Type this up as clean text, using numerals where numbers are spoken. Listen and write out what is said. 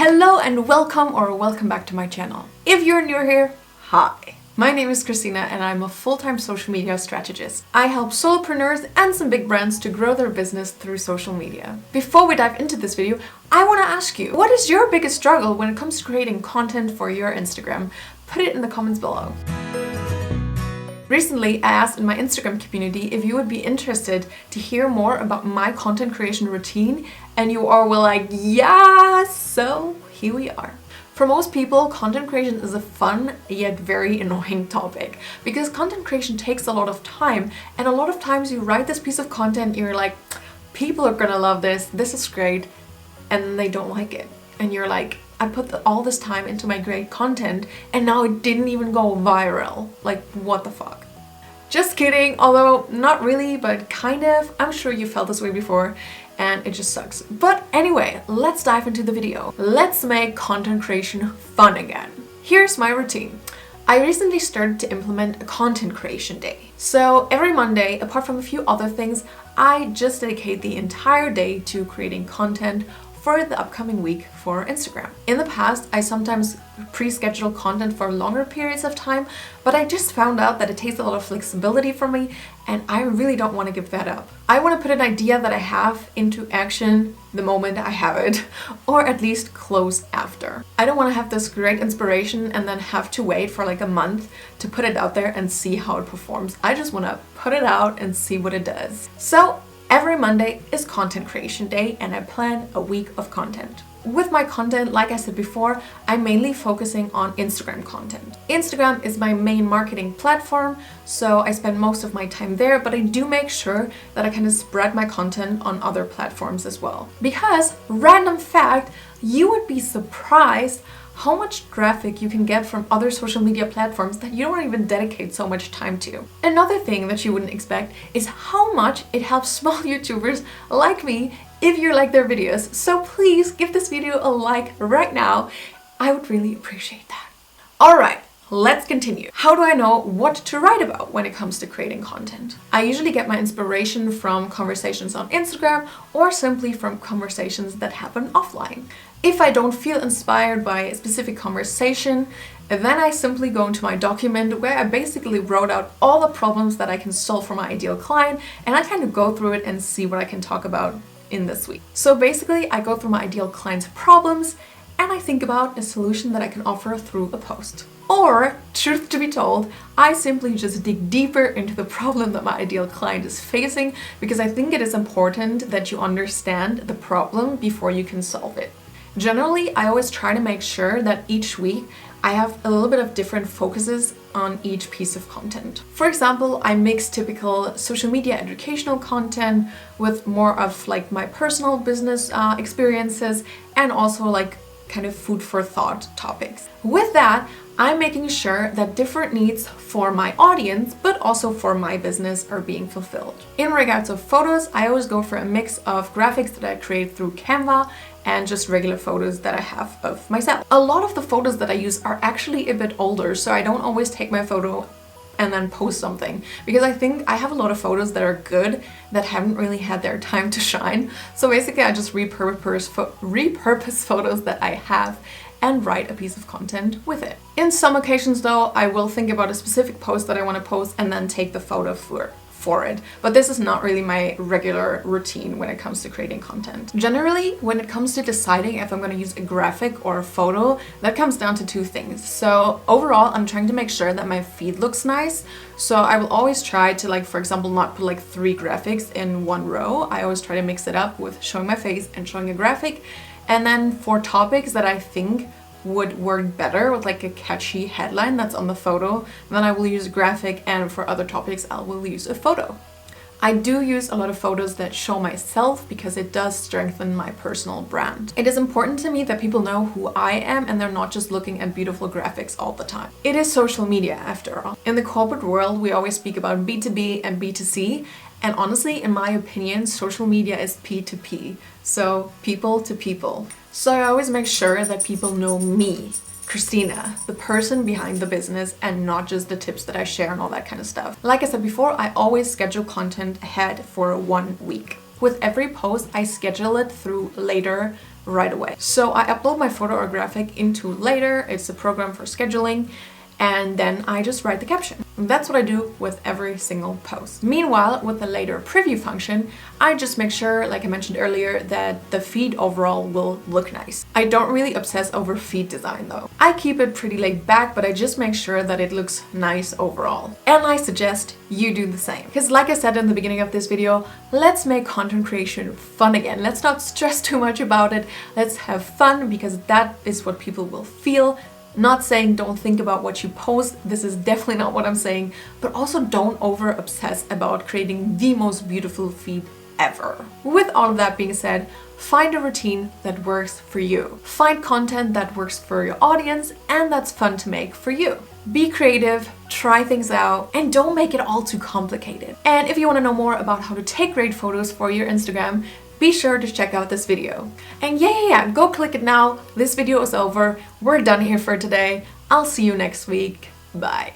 Hello and welcome back to my channel. If you're new here, hi. My name is Christina and I'm a full-time social media strategist. I help solopreneurs and some big brands to grow their business through social media. Before we dive into this video, I want to ask you, what is your biggest struggle when it comes to creating content for your Instagram? Put it in the comments below. Recently, I asked in my Instagram community if you would be interested to hear more about my content creation routine, and you all were like, yeah, so here we are. For most people, content creation is a fun yet very annoying topic because content creation takes a lot of time, and a lot of times you write this piece of content, you're like, people are gonna love this is great, and then they don't like it. And you're like, I put all this time into my great content and now it didn't even go viral. Like, what the fuck? Just kidding, although not really, but kind of. I'm sure you felt this way before and it just sucks. But anyway, let's dive into the video. Let's make content creation fun again. Here's my routine. I recently started to implement a content creation day. So every Monday, apart from a few other things, I just dedicate the entire day to creating content for the upcoming week for Instagram. In the past, I sometimes pre-schedule content for longer periods of time, but I just found out that it takes a lot of flexibility for me and I really don't want to give that up. I want to put an idea that I have into action the moment I have it, or at least close after. I don't want to have this great inspiration and then have to wait for like a month to put it out there and see how it performs. I just want to put it out and see what it does. So every Monday is content creation day and I plan a week of content. With my content, like I said before, I'm mainly focusing on Instagram content. Instagram is my main marketing platform, so I spend most of my time there, but I do make sure that I kind of spread my content on other platforms as well. Because, random fact, you would be surprised how much traffic you can get from other social media platforms that you don't even dedicate so much time to. Another thing that you wouldn't expect is how much it helps small YouTubers like me if you like their videos. So please give this video a like right now. I would really appreciate that. Alright, let's continue. How do I know what to write about when it comes to creating content? I usually get my inspiration from conversations on Instagram or simply from conversations that happen offline. If I don't feel inspired by a specific conversation, then I simply go into my document where I basically wrote out all the problems that I can solve for my ideal client, and I kind of go through it and see what I can talk about in this week. So basically, I go through my ideal client's problems and I think about a solution that I can offer through a post. Or, truth to be told, I simply just dig deeper into the problem that my ideal client is facing because I think it is important that you understand the problem before you can solve it. Generally, I always try to make sure that each week I have a little bit of different focuses on each piece of content. For example, I mix typical social media educational content with more of like my personal business experiences and also like kind of food for thought topics. With that, I'm making sure that different needs for my audience, but also for my business, are being fulfilled. In regards of photos, I always go for a mix of graphics that I create through Canva and just regular photos that I have of myself. A lot of the photos that I use are actually a bit older, so I don't always take my photo and then post something because I think I have a lot of photos that are good that haven't really had their time to shine. So basically I just repurpose photos that I have and write a piece of content with it. In some occasions though, I will think about a specific post that I want to post and then take the photo for it. But this is not really my regular routine when it comes to creating content. Generally, when it comes to deciding if I'm going to use a graphic or a photo, that comes down to two things. So overall, I'm trying to make sure that my feed looks nice. So I will always try to, like, for example, not put like 3 graphics in one row. I always try to mix it up with showing my face and showing a graphic. And then for topics that I think would work better with like a catchy headline that's on the photo, then I will use a graphic, and for other topics I will use a photo. I do use a lot of photos that show myself because it does strengthen my personal brand. It is important to me that people know who I am and they're not just looking at beautiful graphics all the time. It is social media after all. In the corporate world, we always speak about B2B and B2C, and honestly, in my opinion, social media is P2P, so people to people. So I always make sure that people know me, Christina, the person behind the business, and not just the tips that I share and all that kind of stuff. Like I said before, I always schedule content ahead for 1 week. with every post, I schedule it through Later right away. So I upload my photo or graphic into Later. It's a program for scheduling. And then I just write the caption. That's what I do with every single post. Meanwhile, with the Later preview function, I just make sure, like I mentioned earlier, that the feed overall will look nice. I don't really obsess over feed design though. I keep it pretty laid back, but I just make sure that it looks nice overall. And I suggest you do the same. Because like I said in the beginning of this video, let's make content creation fun again. Let's not stress too much about it. Let's have fun, because that is what people will feel. Not saying don't think about what you post, this is definitely not what I'm saying, but also don't over obsess about creating the most beautiful feed ever. With all of that being said, find a routine that works for you. Find content that works for your audience and that's fun to make for you. Be creative, try things out, and don't make it all too complicated. And if you want to know more about how to take great photos for your Instagram, be sure to check out this video. And yeah, go click it now. This video is over. We're done here for today. I'll see you next week. Bye.